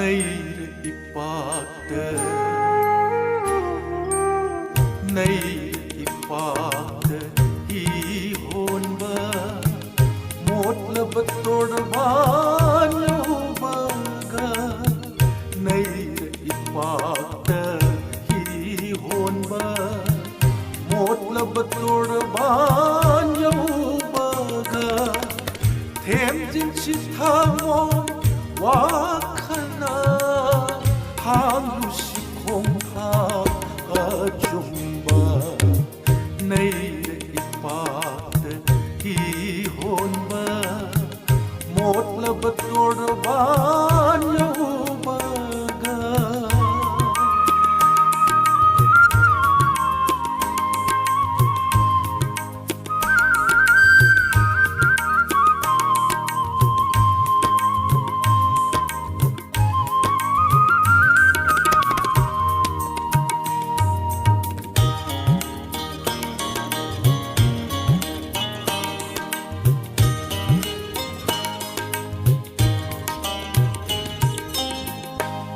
nay ipakta nay ipakta hi honba motla batod banyo baga nay ipakta hi honba motla batod banyo baga them jin chithamo wakana hang si khong tha jumba nay ipat hi honba motla batod banyo baga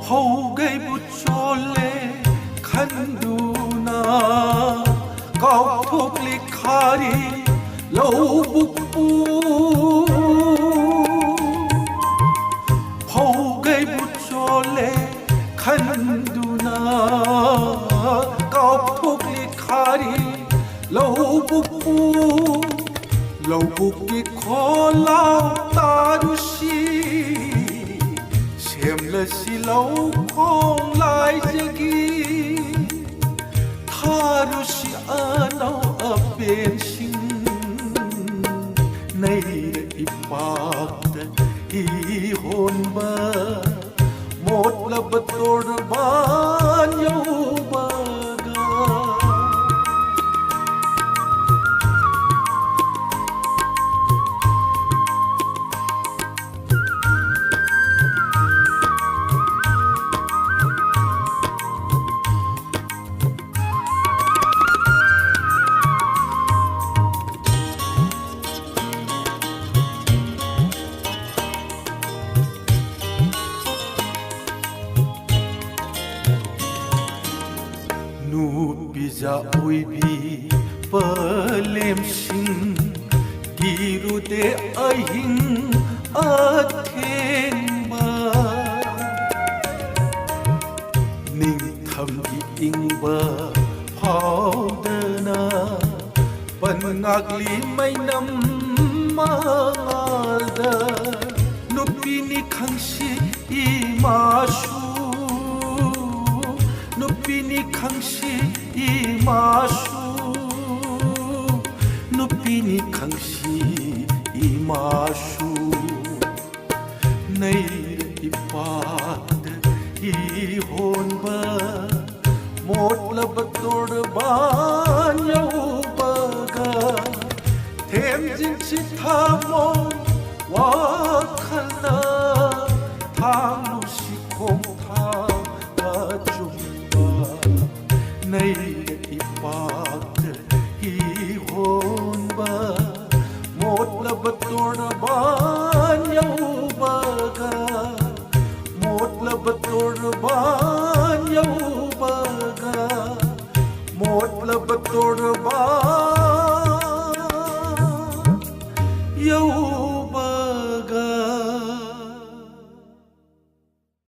hầu gây bút cho lê khăn đu na cao thuốc ly khari lâu bút bu hầu gây bút cho lê khăn đu na cao thuốc ly khari lâu bút ki khó lao ta du si em là si lâu không lại jagi tharu si anau apen sing nay ipak hi honba mot la batod banyo baga Pizza oibi palem sing giru de ahing athen ba ning tham gi ing ba phao dana pan ngakli mai nam ma da nupi ni khangsi I ma shu nupi ni khangsi I ma shu nupi ni khangsi I ma shu nay ipat hi honba mot la batod banyo baga them jin chithamo wakana thang si khom tha jumba nay ipat hi honba mot la batod banyo baga mot la batod banyo baga mot la batod